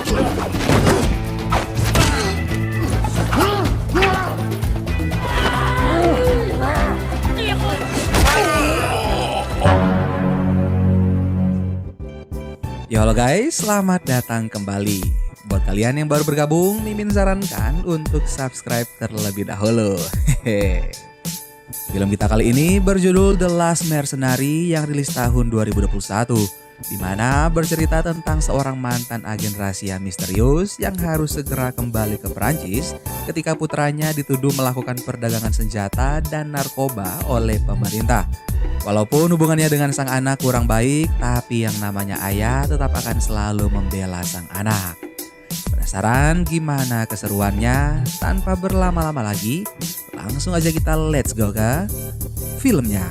Yo halo guys, selamat datang kembali. Buat kalian yang baru bergabung, Mimin sarankan untuk subscribe terlebih dahulu. Film kita kali ini berjudul The Last Mercenary yang rilis tahun 2021, di mana bercerita tentang seorang mantan agen rahasia misterius yang harus segera kembali ke Perancis ketika putranya dituduh melakukan perdagangan senjata dan narkoba oleh pemerintah. Walaupun hubungannya dengan sang anak kurang baik, tapi yang namanya ayah tetap akan selalu membela sang anak. Penasaran gimana keseruannya? Tanpa berlama-lama lagi, langsung aja kita let's go ke filmnya.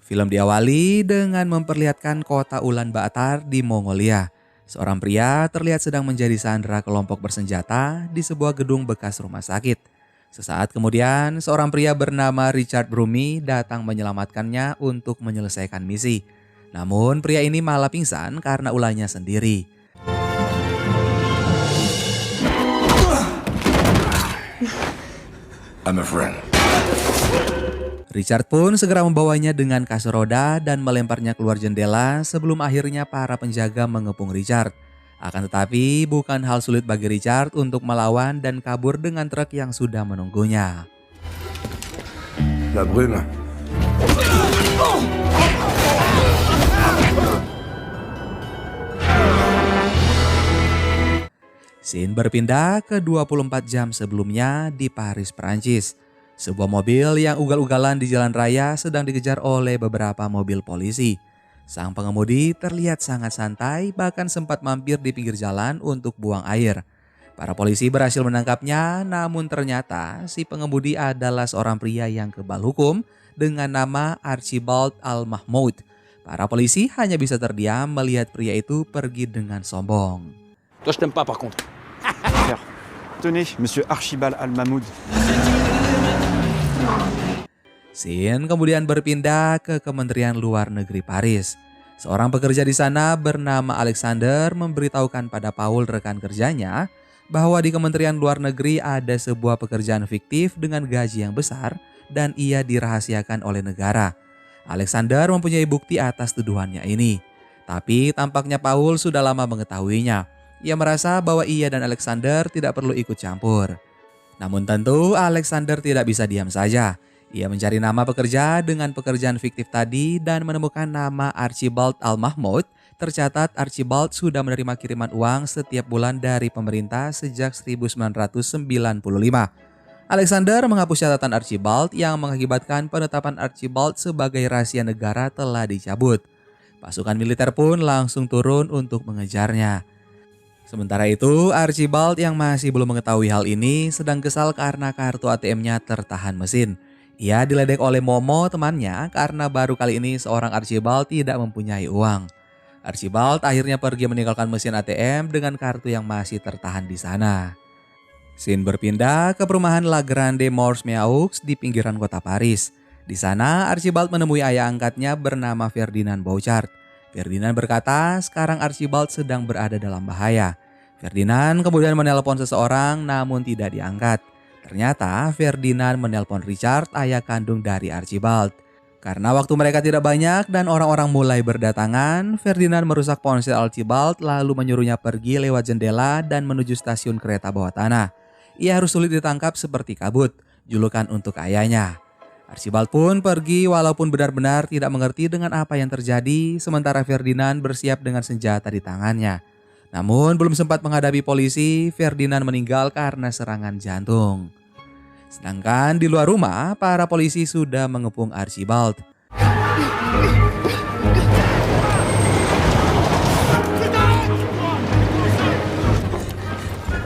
Film diawali dengan memperlihatkan kota Ulaanbaatar di Mongolia. Seorang pria terlihat sedang menjadi sandera kelompok bersenjata di sebuah gedung bekas rumah sakit. Sesaat kemudian, seorang pria bernama Richard Brumi datang menyelamatkannya untuk menyelesaikan misi. Namun pria ini malah pingsan karena ulahnya sendiri. I'm a friend. Richard pun segera membawanya dengan kasur roda dan melemparnya keluar jendela sebelum akhirnya para penjaga mengepung Richard. Akan tetapi bukan hal sulit bagi Richard untuk melawan dan kabur dengan truk yang sudah menunggunya. La brume. Scene berpindah ke 24 jam sebelumnya di Paris, Perancis. Sebuah mobil yang ugal-ugalan di jalan raya sedang dikejar oleh beberapa mobil polisi. Sang pengemudi terlihat sangat santai, bahkan sempat mampir di pinggir jalan untuk buang air. Para polisi berhasil menangkapnya, namun ternyata si pengemudi adalah seorang pria yang kebal hukum dengan nama Archibald Al-Mahmoud. Para polisi hanya bisa terdiam melihat pria itu pergi dengan sombong. Toi, je t'aime pas par contre. Tenez, Monsieur Archibald Al-Mahmoud. Scene kemudian berpindah ke Kementerian Luar Negeri Paris. Seorang pekerja di sana bernama Alexander memberitahukan pada Paul rekan kerjanya bahwa di Kementerian Luar Negeri ada sebuah pekerjaan fiktif dengan gaji yang besar dan ia dirahasiakan oleh negara. Alexander mempunyai bukti atas tuduhannya ini. Tapi tampaknya Paul sudah lama mengetahuinya. Ia merasa bahwa ia dan Alexander tidak perlu ikut campur. Namun tentu Alexander tidak bisa diam saja. Ia mencari nama pekerja dengan pekerjaan fiktif tadi dan menemukan nama Archibald Al-Mahmoud. Tercatat Archibald sudah menerima kiriman uang setiap bulan dari pemerintah sejak 1995. Alexander menghapus catatan Archibald yang mengakibatkan penetapan Archibald sebagai rahasia negara telah dicabut. Pasukan militer pun langsung turun untuk mengejarnya. Sementara itu, Archibald yang masih belum mengetahui hal ini sedang kesal karena kartu ATM-nya tertahan mesin. Ia diledek oleh Momo temannya karena baru kali ini seorang Archibald tidak mempunyai uang. Archibald akhirnya pergi meninggalkan mesin ATM dengan kartu yang masih tertahan di sana. Scene berpindah ke perumahan La Grande Mors-Meaux di pinggiran kota Paris. Di sana Archibald menemui ayah angkatnya bernama Ferdinand Bouchard. Ferdinand berkata sekarang Archibald sedang berada dalam bahaya. Ferdinand kemudian menelpon seseorang namun tidak diangkat. Ternyata Ferdinand menelpon Richard, ayah kandung dari Archibald. Karena waktu mereka tidak banyak dan orang-orang mulai berdatangan, Ferdinand merusak ponsel Archibald lalu menyuruhnya pergi lewat jendela dan menuju stasiun kereta bawah tanah. Ia harus sulit ditangkap seperti kabut, julukan untuk ayahnya. Archibald pun pergi walaupun benar-benar tidak mengerti dengan apa yang terjadi, sementara Ferdinand bersiap dengan senjata di tangannya. Namun belum sempat menghadapi polisi, Ferdinand meninggal karena serangan jantung. Sedangkan di luar rumah, para polisi sudah mengepung Archibald.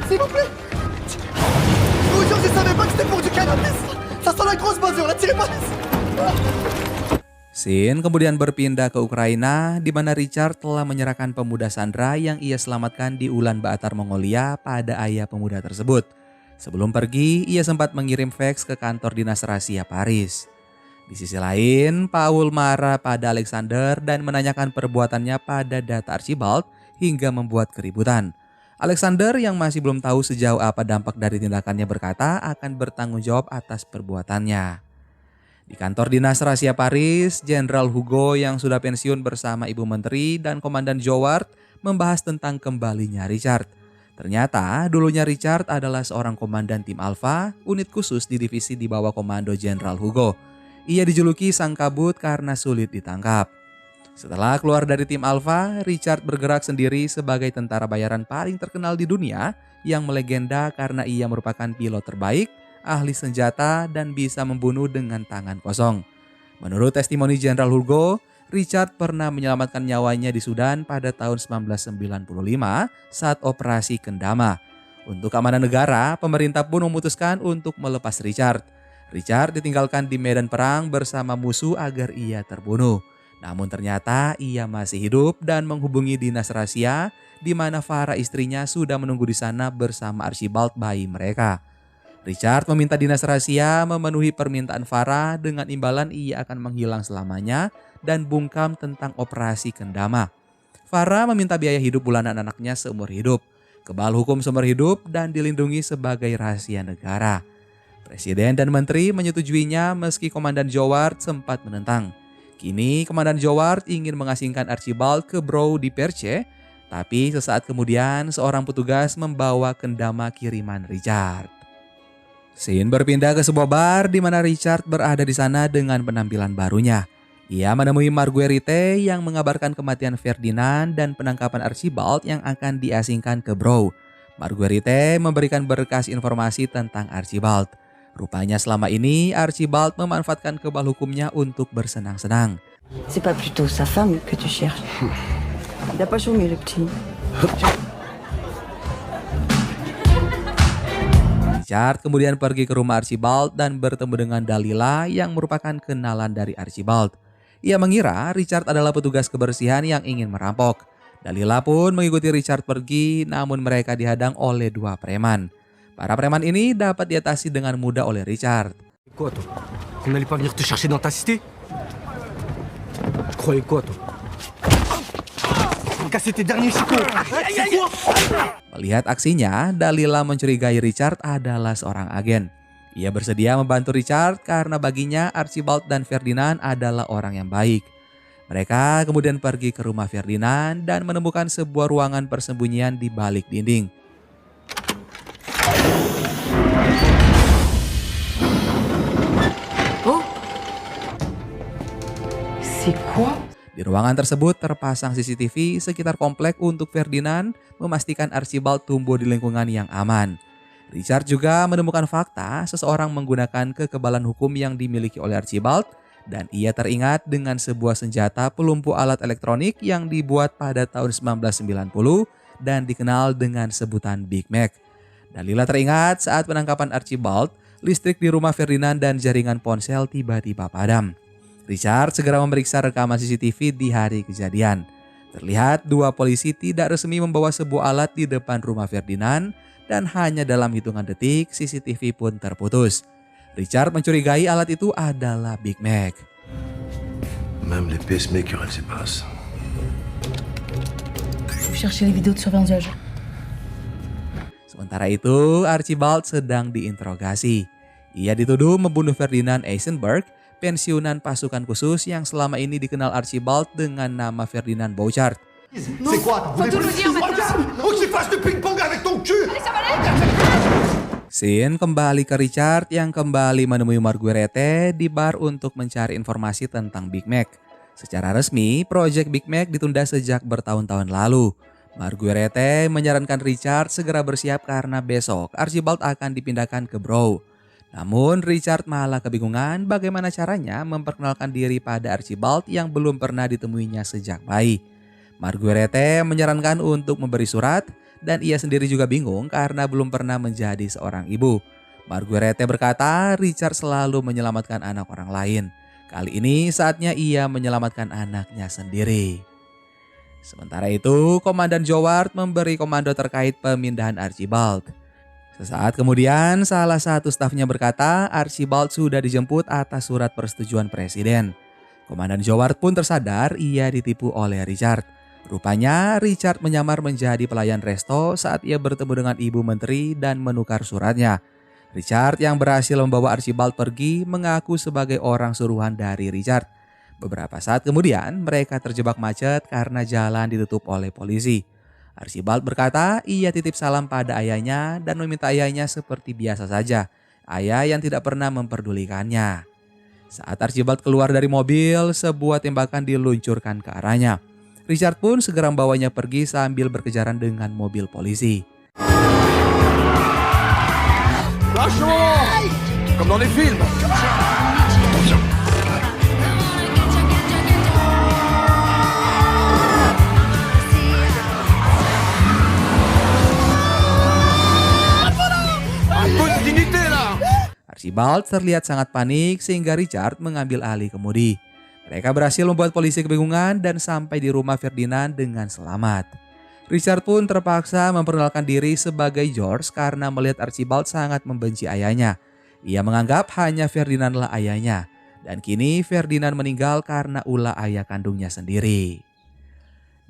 S'il vous plaît. Oh, je savais pas que c'était pour du cannabis. Ça sent la grosse basure, là, tirez pas. Scene kemudian berpindah ke Ukraina di mana Richard telah menyerahkan pemuda Sandra yang ia selamatkan di Ulaanbaatar Mongolia pada ayah pemuda tersebut. Sebelum pergi, ia sempat mengirim fax ke kantor dinas rahasia Paris. Di sisi lain, Paul marah pada Alexander dan menanyakan perbuatannya pada data Archibald hingga membuat keributan. Alexander yang masih belum tahu sejauh apa dampak dari tindakannya berkata akan bertanggung jawab atas perbuatannya. Di kantor dinas rahasia Paris, Jenderal Hugo yang sudah pensiun bersama Ibu Menteri dan Komandan Joward membahas tentang kembalinya Richard. Ternyata dulunya Richard adalah seorang komandan tim Alpha, unit khusus di divisi di bawah komando Jenderal Hugo. Ia dijuluki sang kabut karena sulit ditangkap. Setelah keluar dari tim Alpha, Richard bergerak sendiri sebagai tentara bayaran paling terkenal di dunia yang melegenda karena ia merupakan pilot terbaik, ahli senjata, dan bisa membunuh dengan tangan kosong. Menurut testimoni Jenderal Hugo, Richard pernah menyelamatkan nyawanya di Sudan pada tahun 1995 saat operasi Kendama. Untuk keamanan negara, pemerintah pun memutuskan untuk melepas Richard. Richard ditinggalkan di medan perang bersama musuh agar ia terbunuh. Namun ternyata ia masih hidup dan menghubungi dinas rahasia di mana Farah istrinya sudah menunggu di sana bersama Archibald bayi mereka. Richard meminta dinas rahasia memenuhi permintaan Farah dengan imbalan ia akan menghilang selamanya dan bungkam tentang operasi Kendama. Farah meminta biaya hidup bulanan anaknya seumur hidup, kebal hukum seumur hidup, dan dilindungi sebagai rahasia negara. Presiden dan menteri menyetujuinya meski Komandan Joward sempat menentang. Kini Komandan Joward ingin mengasingkan Archibald ke Brou di Perche, tapi sesaat kemudian seorang petugas membawa kendama kiriman Richard. Scene berpindah ke sebuah bar di mana Richard berada di sana dengan penampilan barunya. Ia menemui Marguerite yang mengabarkan kematian Ferdinand dan penangkapan Archibald yang akan diasingkan ke Brou. Marguerite memberikan berkas informasi tentang Archibald. Rupanya selama ini Archibald memanfaatkan kebal hukumnya untuk bersenang-senang. C'est pas plutôt sa femme que tu cherches. Il a pas chômé le petit. Richard kemudian pergi ke rumah Archibald dan bertemu dengan Dalila yang merupakan kenalan dari Archibald. Ia mengira Richard adalah petugas kebersihan yang ingin merampok. Dalila pun mengikuti Richard pergi, namun mereka dihadang oleh dua preman. Para preman ini dapat diatasi dengan mudah oleh Richard. Quoi, toi? Qu'on n'allait pas venir te chercher dans ta cité? Tu croyais quoi, toi? Casser tes derniers chicots! C'est quoi? Melihat aksinya, Dalila mencurigai Richard adalah seorang agen. Ia bersedia membantu Richard karena baginya Archibald dan Ferdinand adalah orang yang baik. Mereka kemudian pergi ke rumah Ferdinand dan menemukan sebuah ruangan persembunyian di balik dinding. Oh, c'est quoi? Di ruangan tersebut terpasang CCTV sekitar komplek untuk Ferdinand memastikan Archibald tumbuh di lingkungan yang aman. Richard juga menemukan fakta seseorang menggunakan kekebalan hukum yang dimiliki oleh Archibald dan ia teringat dengan sebuah senjata pelumpuh alat elektronik yang dibuat pada tahun 1990 dan dikenal dengan sebutan Big Mac. Dalila teringat saat penangkapan Archibald, listrik di rumah Ferdinand dan jaringan ponsel tiba-tiba padam. Richard segera memeriksa rekaman CCTV di hari kejadian. Terlihat dua polisi tidak resmi membawa sebuah alat di depan rumah Ferdinand dan hanya dalam hitungan detik CCTV pun terputus. Richard mencurigai alat itu adalah Big Mac. Même les pacemakers, elles y passent. Vous cherchez les vidéos de surveillance de la journée. Sementara itu, Archibald sedang diinterogasi. Ia dituduh membunuh Ferdinand Eisenberg, pensiunan pasukan khusus yang selama ini dikenal Archibald dengan nama Ferdinand Bouchard. C'est quoi? Vous voulez tout nous plus dire de regarde! Oh, qu'il fasse du ping-pong avec ton cul! Scene kembali ke Richard yang kembali menemui Marguerite di bar untuk mencari informasi tentang Big Mac. Secara resmi, proyek Big Mac ditunda sejak bertahun-tahun lalu. Marguerite menyarankan Richard segera bersiap karena besok Archibald akan dipindahkan ke Brou. Namun Richard malah kebingungan bagaimana caranya memperkenalkan diri pada Archibald yang belum pernah ditemuinya sejak bayi. Marguerite menyarankan untuk memberi surat dan ia sendiri juga bingung karena belum pernah menjadi seorang ibu. Marguerite berkata Richard selalu menyelamatkan anak orang lain. Kali ini saatnya ia menyelamatkan anaknya sendiri. Sementara itu, Komandan Joward memberi komando terkait pemindahan Archibald. Sesaat kemudian, salah satu stafnya berkata Archibald sudah dijemput atas surat persetujuan presiden. Komandan Joward pun tersadar ia ditipu oleh Richard. Rupanya Richard menyamar menjadi pelayan resto saat ia bertemu dengan ibu menteri dan menukar suratnya. Richard yang berhasil membawa Archibald pergi mengaku sebagai orang suruhan dari Richard. Beberapa saat kemudian mereka terjebak macet karena jalan ditutup oleh polisi. Archibald berkata ia titip salam pada ayahnya dan meminta ayahnya seperti biasa saja. Ayah yang tidak pernah memperdulikannya. Saat Archibald keluar dari mobil, sebuah tembakan diluncurkan ke arahnya. Richard pun segera membawanya pergi sambil berkejaran dengan mobil polisi. Comme dans les films. Archibald terlihat sangat panik sehingga Richard mengambil alih kemudi. Mereka berhasil membuat polisi kebingungan dan sampai di rumah Ferdinand dengan selamat. Richard pun terpaksa memperkenalkan diri sebagai George karena melihat Archibald sangat membenci ayahnya. Ia menganggap hanya Ferdinandlah ayahnya. Dan kini Ferdinand meninggal karena ulah ayah kandungnya sendiri.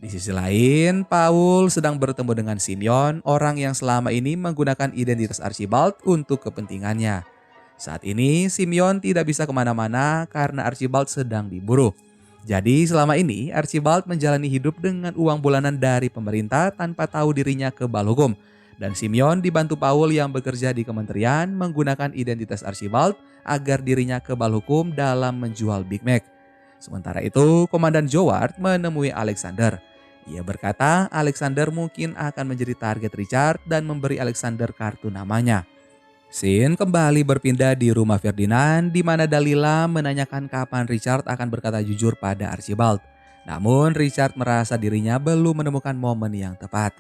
Di sisi lain, Paul sedang bertemu dengan Simeon, orang yang selama ini menggunakan identitas Archibald untuk kepentingannya. Saat ini, Simeon tidak bisa kemana-mana karena Archibald sedang diburu. Jadi selama ini Archibald menjalani hidup dengan uang bulanan dari pemerintah tanpa tahu dirinya kebal hukum. Dan Simeon dibantu Paul yang bekerja di kementerian menggunakan identitas Archibald agar dirinya kebal hukum dalam menjual Big Mac. Sementara itu, Komandan Joward menemui Alexander. Ia berkata Alexander mungkin akan menjadi target Richard dan memberi Alexander kartu namanya. Scene kembali berpindah di rumah Ferdinand di mana Dalila menanyakan kapan Richard akan berkata jujur pada Archibald. Namun Richard merasa dirinya belum menemukan momen yang tepat.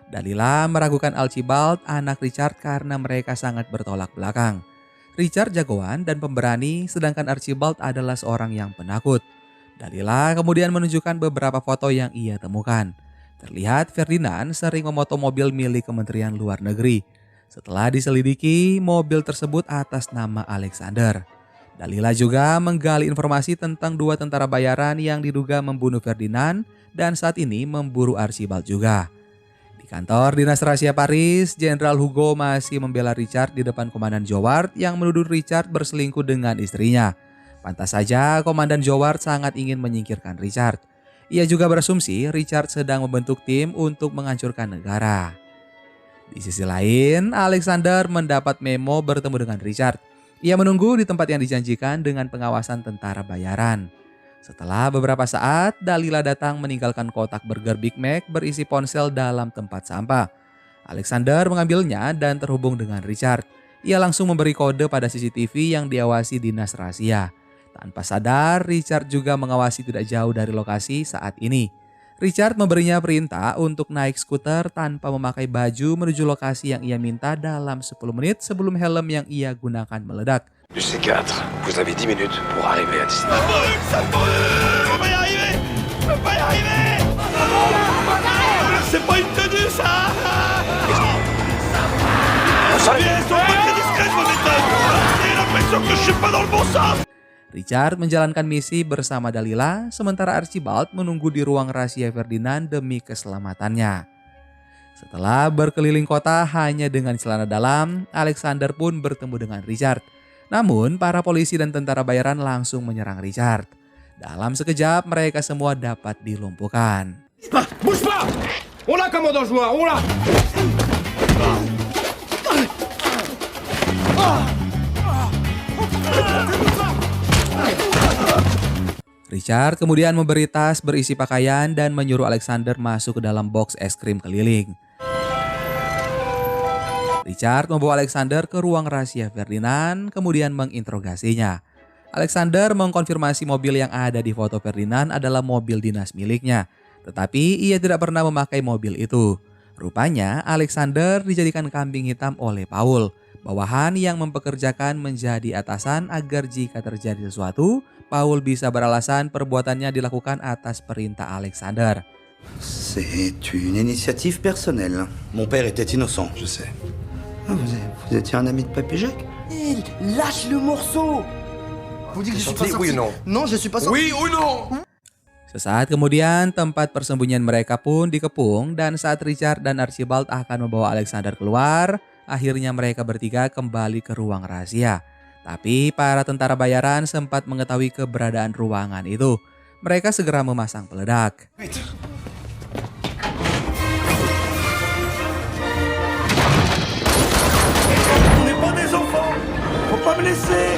Dalila meragukan Archibald, anak Richard, karena mereka sangat bertolak belakang. Richard jagoan dan pemberani sedangkan Archibald adalah seorang yang penakut. Dalila kemudian menunjukkan beberapa foto yang ia temukan. Terlihat Ferdinand sering memoto mobil milik Kementerian Luar Negeri. Setelah diselidiki, mobil tersebut atas nama Alexander. Dalila juga menggali informasi tentang dua tentara bayaran yang diduga membunuh Ferdinand dan saat ini memburu Archibald juga. Di kantor Dinas Rahasia Paris, Jenderal Hugo masih membela Richard di depan Komandan Joward yang menuduh Richard berselingkuh dengan istrinya. Pantas saja Komandan Joward sangat ingin menyingkirkan Richard. Ia juga berasumsi Richard sedang membentuk tim untuk menghancurkan negara. Di sisi lain, Alexander mendapat memo bertemu dengan Richard. Ia menunggu di tempat yang dijanjikan dengan pengawasan tentara bayaran. Setelah beberapa saat, Dalila datang meninggalkan kotak burger Big Mac berisi ponsel dalam tempat sampah. Alexander mengambilnya dan terhubung dengan Richard. Ia langsung memberi kode pada CCTV yang diawasi Dinas Rahasia. Tanpa sadar, Richard juga mengawasi tidak jauh dari lokasi saat ini. Richard memberinya perintah untuk naik skuter tanpa memakai baju menuju lokasi yang ia minta dalam 10 menit sebelum helm yang ia gunakan meledak. Du C4, vous avez 10 minutes pour arriver à destination. C'est pas une tenue, ça! J'ai l'impression que je suis pas dans le bon sens! Richard menjalankan misi bersama Dalila, sementara Archibald menunggu di ruang rahasia Ferdinand demi keselamatannya. Setelah berkeliling kota hanya dengan celana dalam, Alexander pun bertemu dengan Richard. Namun, para polisi dan tentara bayaran langsung menyerang Richard. Dalam sekejap, mereka semua dapat dilumpuhkan. Bouge pas! On l'a, commandant joueur, on l'a! Richard kemudian memberi tas berisi pakaian dan menyuruh Alexander masuk ke dalam box es krim keliling. Richard membawa Alexander ke ruang rahasia Ferdinand, kemudian menginterogasinya. Alexander mengkonfirmasi mobil yang ada di foto Ferdinand adalah mobil dinas miliknya, tetapi ia tidak pernah memakai mobil itu. Rupanya Alexander dijadikan kambing hitam oleh Paul, bawahan yang mempekerjakan menjadi atasan agar jika terjadi sesuatu, Paul bisa beralasan perbuatannya dilakukan atas perintah Alexander. C'est une initiative personnelle. Mon père était innocent. Je sais. Vous étiez un ami de Papy Jacques? Hé, lâche le morceau! Vous dites que je suis pas Sorti, sorti? oui ou non? Non, je suis pas sorti. Oui ou non? Sesaat kemudian tempat persembunyian mereka pun dikepung dan saat Richard dan Archibald akan membawa Alexander keluar, akhirnya mereka bertiga kembali ke ruang rahasia. Tapi para tentara bayaran sempat mengetahui keberadaan ruangan itu. Mereka segera memasang peledak. On n'est pas des enfants! Faut pas me laisser!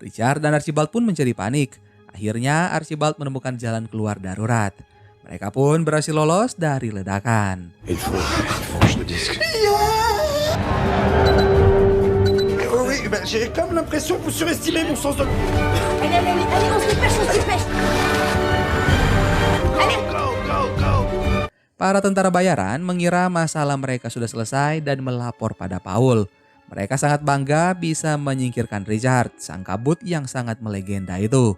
Richard dan Archibald pun menjadi panik. Akhirnya Archibald menemukan jalan keluar darurat. Mereka pun berhasil lolos dari ledakan. Il faut que je me dise que... Oui, ben, j'ai comme l'impression que vous surestimez mon sens de... Allez, on se dépêche. Para tentara bayaran mengira masalah mereka sudah selesai dan melapor pada Paul. Mereka sangat bangga bisa menyingkirkan Richard, sang kabut yang sangat melegenda itu.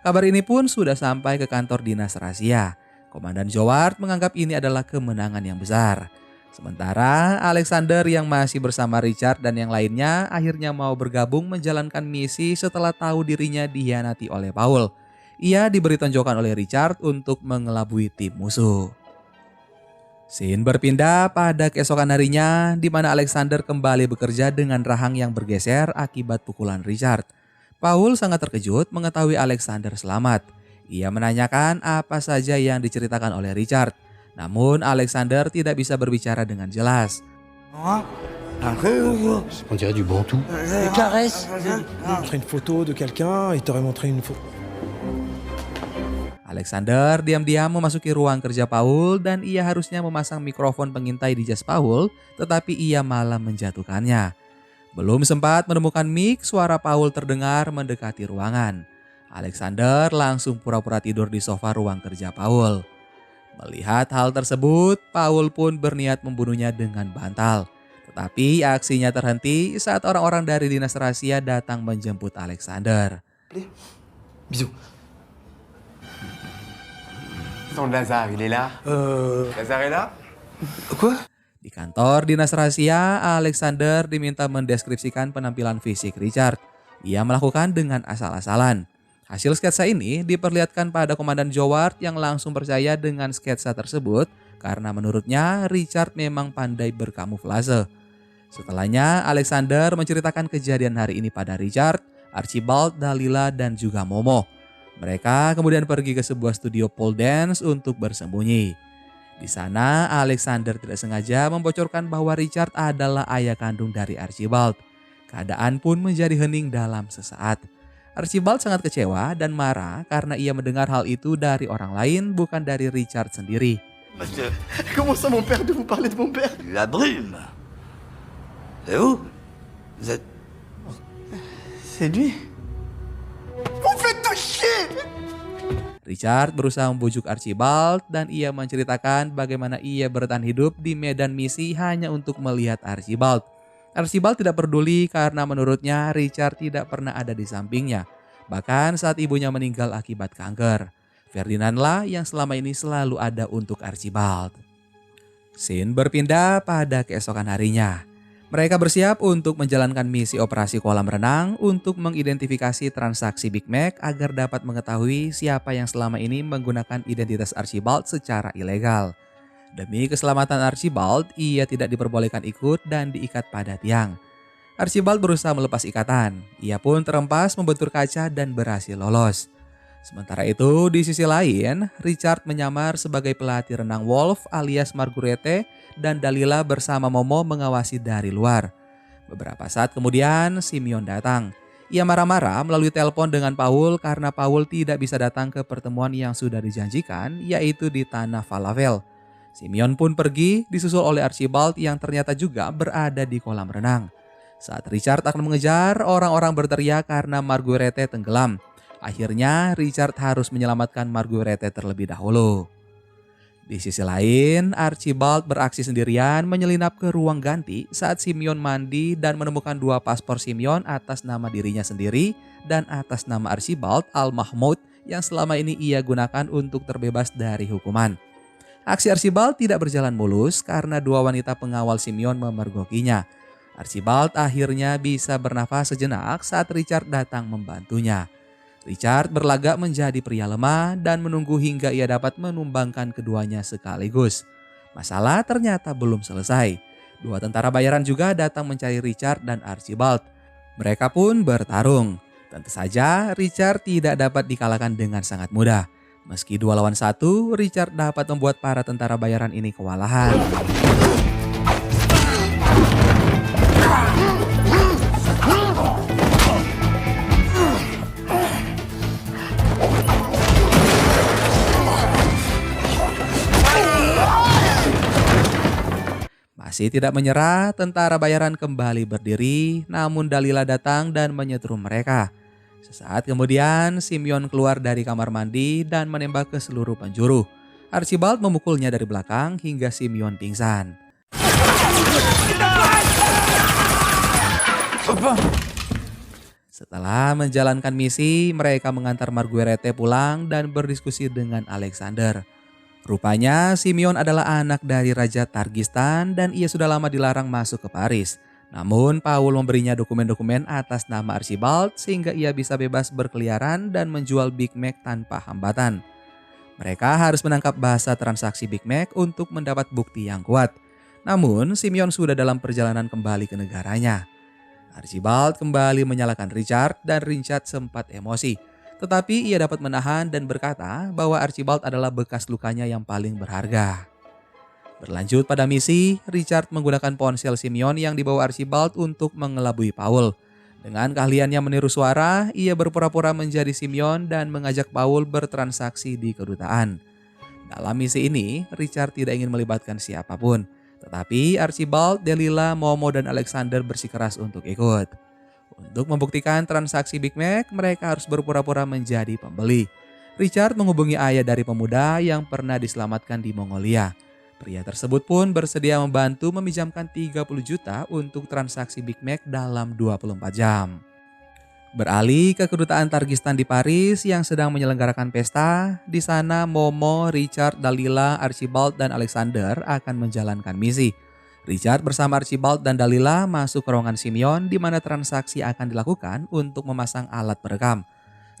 Kabar ini pun sudah sampai ke kantor dinas rahasia. Komandan Joward menganggap ini adalah kemenangan yang besar. Sementara Alexander yang masih bersama Richard dan yang lainnya akhirnya mau bergabung menjalankan misi setelah tahu dirinya dikhianati oleh Paul. Ia diberi tonjokan oleh Richard untuk mengelabui tim musuh. Scene berpindah pada keesokan harinya di mana Alexander kembali bekerja dengan rahang yang bergeser akibat pukulan Richard. Paul sangat terkejut mengetahui Alexander selamat. Ia menanyakan apa saja yang diceritakan oleh Richard. Namun Alexander tidak bisa berbicara dengan jelas. On dirait du bantou. Caresse. Montré une photo de quelqu'un, il t'aurait montré une photo. Alexander diam-diam memasuki ruang kerja Paul dan ia harusnya memasang mikrofon pengintai di jas Paul, tetapi ia malah menjatuhkannya. Belum sempat menemukan mic, suara Paul terdengar mendekati ruangan. Alexander langsung pura-pura tidur di sofa ruang kerja Paul. Melihat hal tersebut, Paul pun berniat membunuhnya dengan bantal. Tetapi aksinya terhenti saat orang-orang dari dinas rahasia datang menjemput Alexander. Bisous. Ton Lazare, il est là? Lazare est là? Quoi? Di kantor dinas rahasia, Alexander diminta mendeskripsikan penampilan fisik Richard. Ia melakukan dengan asal-asalan. Hasil sketsa ini diperlihatkan pada Komandan Joward yang langsung percaya dengan sketsa tersebut karena menurutnya Richard memang pandai berkamuflase. Setelahnya, Alexander menceritakan kejadian hari ini pada Richard, Archibald, Dalila, dan juga Momo. Mereka kemudian pergi ke sebuah studio pole dance untuk bersembunyi. Di sana, Alexander tidak sengaja membocorkan bahwa Richard adalah ayah kandung dari Archibald. Keadaan pun menjadi hening dalam sesaat. Archibald sangat kecewa dan marah karena ia mendengar hal itu dari orang lain, bukan dari Richard sendiri. Monsieur, comment ça mon père de vous parler de mon père? La brume. C'est où? Vous êtes... C'est lui. Vous faites tout chier! Richard berusaha membujuk Archibald dan ia menceritakan bagaimana ia bertahan hidup di medan misi hanya untuk melihat Archibald. Archibald tidak peduli karena menurutnya Richard tidak pernah ada di sampingnya. Bahkan saat ibunya meninggal akibat kanker. Ferdinandlah yang selama ini selalu ada untuk Archibald. Scene berpindah pada keesokan harinya. Mereka bersiap untuk menjalankan misi operasi kolam renang untuk mengidentifikasi transaksi Big Mac agar dapat mengetahui siapa yang selama ini menggunakan identitas Archibald secara ilegal. Demi keselamatan Archibald, ia tidak diperbolehkan ikut dan diikat pada tiang. Archibald berusaha melepas ikatan. Ia pun terempas membentur kaca dan berhasil lolos. Sementara itu, di sisi lain, Richard menyamar sebagai pelatih renang Wolf alias Margurete dan Dalila bersama Momo mengawasi dari luar. Beberapa saat kemudian, Simeon datang. Ia marah-marah melalui telepon dengan Paul karena Paul tidak bisa datang ke pertemuan yang sudah dijanjikan, yaitu di Tanah Falafel. Simeon pun pergi, disusul oleh Archibald yang ternyata juga berada di kolam renang. Saat Richard akan mengejar, orang-orang berteriak karena Margurete tenggelam. Akhirnya Richard harus menyelamatkan Margurete terlebih dahulu. Di sisi lain, Archibald beraksi sendirian menyelinap ke ruang ganti saat Simeon mandi dan menemukan dua paspor Simeon atas nama dirinya sendiri dan atas nama Archibald Al-Mahmoud yang selama ini ia gunakan untuk terbebas dari hukuman. Aksi Archibald tidak berjalan mulus karena dua wanita pengawal Simeon memergokinya. Archibald akhirnya bisa bernafas sejenak saat Richard datang membantunya. Richard berlagak menjadi pria lemah dan menunggu hingga ia dapat menumbangkan keduanya sekaligus. Masalah ternyata belum selesai. Dua tentara bayaran juga datang mencari Richard dan Archibald. Mereka pun bertarung. Tentu saja Richard tidak dapat dikalahkan dengan sangat mudah. Meski 2 lawan 1, Richard dapat membuat para tentara bayaran ini kewalahan. Masih tidak menyerah, tentara bayaran kembali berdiri, namun Dalila datang dan menyetrum mereka. Sesaat kemudian, Simeon keluar dari kamar mandi dan menembak ke seluruh penjuru. Archibald memukulnya dari belakang hingga Simeon pingsan. Setelah menjalankan misi, mereka mengantar Marguerite pulang dan berdiskusi dengan Alexander. Rupanya Simeon adalah anak dari Raja Targistan dan ia sudah lama dilarang masuk ke Paris. Namun Paul memberinya dokumen-dokumen atas nama Archibald sehingga ia bisa bebas berkeliaran dan menjual Big Mac tanpa hambatan. Mereka harus menangkap bahasa transaksi Big Mac untuk mendapat bukti yang kuat. Namun Simeon sudah dalam perjalanan kembali ke negaranya. Archibald kembali menyalahkan Richard dan Richard sempat emosi. Tetapi ia dapat menahan dan berkata bahwa Archibald adalah bekas lukanya yang paling berharga. Berlanjut pada misi, Richard menggunakan ponsel Simeon yang dibawa Archibald untuk mengelabui Paul. Dengan keahliannya meniru suara, ia berpura-pura menjadi Simeon dan mengajak Paul bertransaksi di kedutaan. Dalam misi ini, Richard tidak ingin melibatkan siapapun. Tetapi Archibald, Dalila, Momo, dan Alexander bersikeras untuk ikut. Untuk membuktikan transaksi Big Mac, mereka harus berpura-pura menjadi pembeli. Richard menghubungi ayah dari pemuda yang pernah diselamatkan di Mongolia. Pria tersebut pun bersedia membantu meminjamkan 30 juta untuk transaksi Big Mac dalam 24 jam. Beralih ke kedutaan Targistan di Paris yang sedang menyelenggarakan pesta, di sana Momo, Richard, Dalila, Archibald, dan Alexander akan menjalankan misi. Richard bersama Archibald dan Dalila masuk ke ruangan Simeon di mana transaksi akan dilakukan untuk memasang alat perekam.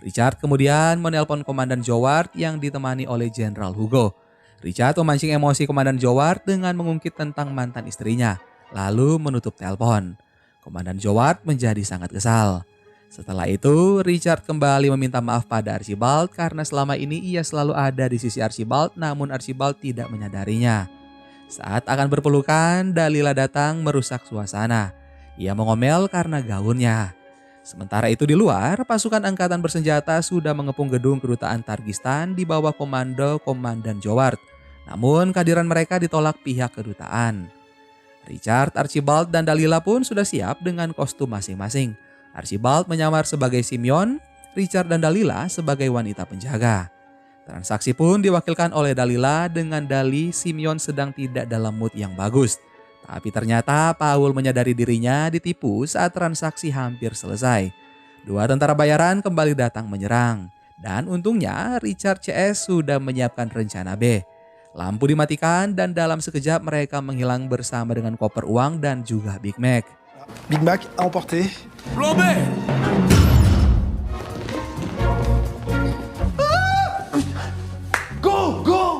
Richard kemudian menelpon Komandan Joward yang ditemani oleh Jenderal Hugo. Richard memancing emosi Komandan Joward dengan mengungkit tentang mantan istrinya, lalu menutup telepon. Komandan Joward menjadi sangat kesal. Setelah itu, Richard kembali meminta maaf pada Archibald karena selama ini ia selalu ada di sisi Archibald namun Archibald tidak menyadarinya. Saat akan berpelukan, Dalila datang merusak suasana. Ia mengomel karena gaunnya. Sementara itu di luar, pasukan angkatan bersenjata sudah mengepung gedung kedutaan Targistan di bawah komando Komandan Joward. Namun kehadiran mereka ditolak pihak kedutaan. Richard, Archibald, dan Dalila pun sudah siap dengan kostum masing-masing. Archibald menyamar sebagai Simeon, Richard dan Dalila sebagai wanita penjaga. Transaksi pun diwakilkan oleh Dalila dengan dalih Simeon sedang tidak dalam mood yang bagus. Tapi ternyata Paul menyadari dirinya ditipu saat transaksi hampir selesai. Dua tentara bayaran kembali datang menyerang. Dan untungnya Richard CS sudah menyiapkan rencana B. Lampu dimatikan dan dalam sekejap mereka menghilang bersama dengan koper uang dan juga Big Mac. Big Mac à emporter.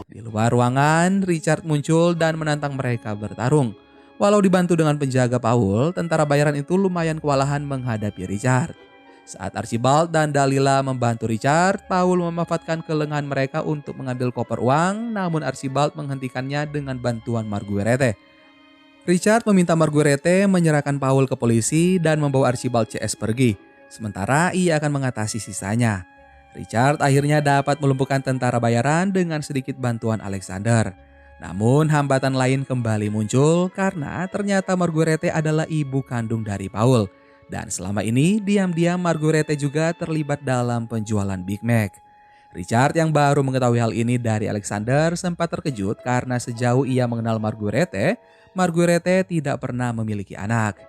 Di luar ruangan, Richard muncul dan menantang mereka bertarung. Walau dibantu dengan penjaga Paul, tentara bayaran itu lumayan kewalahan menghadapi Richard. Saat Archibald dan Dalila membantu Richard, Paul memanfaatkan kelengahan mereka untuk mengambil koper uang, namun Archibald menghentikannya dengan bantuan Marguerite. Richard meminta Marguerite menyerahkan Paul ke polisi dan membawa Archibald CS pergi, sementara ia akan mengatasi sisanya. Richard akhirnya dapat melumpuhkan tentara bayaran dengan sedikit bantuan Alexander. Namun hambatan lain kembali muncul karena ternyata Marguerite adalah ibu kandung dari Paul. Dan selama ini diam-diam Marguerite juga terlibat dalam penjualan Big Mac. Richard yang baru mengetahui hal ini dari Alexander sempat terkejut karena sejauh ia mengenal Marguerite, Marguerite tidak pernah memiliki anak.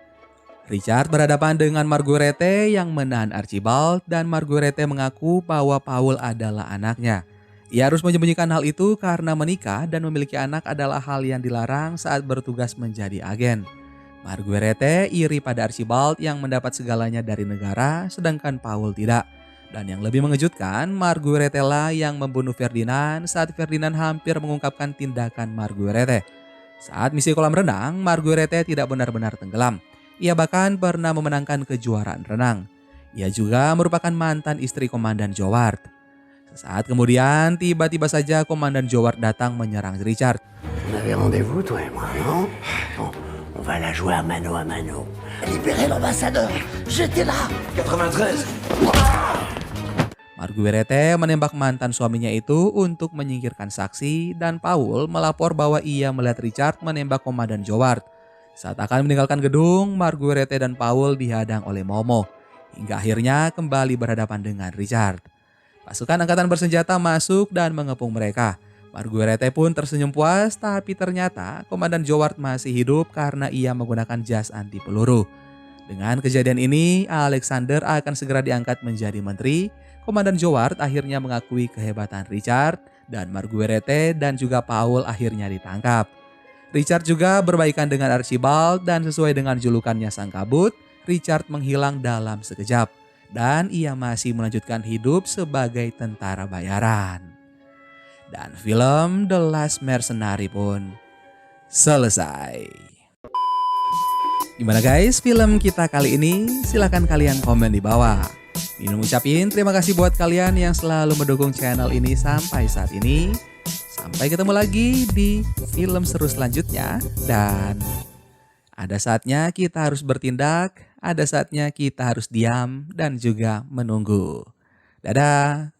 Richard berhadapan dengan Marguerite yang menahan Archibald dan Marguerite mengaku bahwa Paul adalah anaknya. Ia harus menyembunyikan hal itu karena menikah dan memiliki anak adalah hal yang dilarang saat bertugas menjadi agen. Marguerite iri pada Archibald yang mendapat segalanya dari negara sedangkan Paul tidak. Dan yang lebih mengejutkan, Marguerite lah yang membunuh Ferdinand saat Ferdinand hampir mengungkapkan tindakan Marguerite. Saat misi kolam renang, Marguerite tidak benar-benar tenggelam. Ia bahkan pernah memenangkan kejuaraan renang. Ia juga merupakan mantan istri Komandan Joward. Sesaat kemudian, tiba-tiba saja Komandan Joward datang menyerang Richard. On avait rendez-vous, toi et moi, non? Bon, on va la jouer à mano à mano. Libérez l'ambassadeur! Jetez-la! 93! Marguerite menembak mantan suaminya itu untuk menyingkirkan saksi dan Paul melapor bahwa ia melihat Richard menembak Komandan Joward. Saat akan meninggalkan gedung, Marguerite dan Paul dihadang oleh Momo, hingga akhirnya kembali berhadapan dengan Richard. Pasukan angkatan bersenjata masuk dan mengepung mereka. Marguerite pun tersenyum puas, tapi ternyata Komandan Joward masih hidup karena ia menggunakan jas anti peluru. Dengan kejadian ini, Alexander akan segera diangkat menjadi menteri. Komandan Joward akhirnya mengakui kehebatan Richard dan Marguerite dan juga Paul akhirnya ditangkap. Richard juga berbaikan dengan Archibald dan sesuai dengan julukannya sang kabut, Richard menghilang dalam sekejap dan ia masih melanjutkan hidup sebagai tentara bayaran. Dan film The Last Mercenary pun selesai. Gimana guys film kita kali ini? Silahkan kalian komen di bawah. Minum ucapin terima kasih buat kalian yang selalu mendukung channel ini sampai saat ini. Sampai ketemu lagi di film seru selanjutnya. Dan ada saatnya kita harus bertindak, ada saatnya kita harus diam dan juga menunggu. Dadah.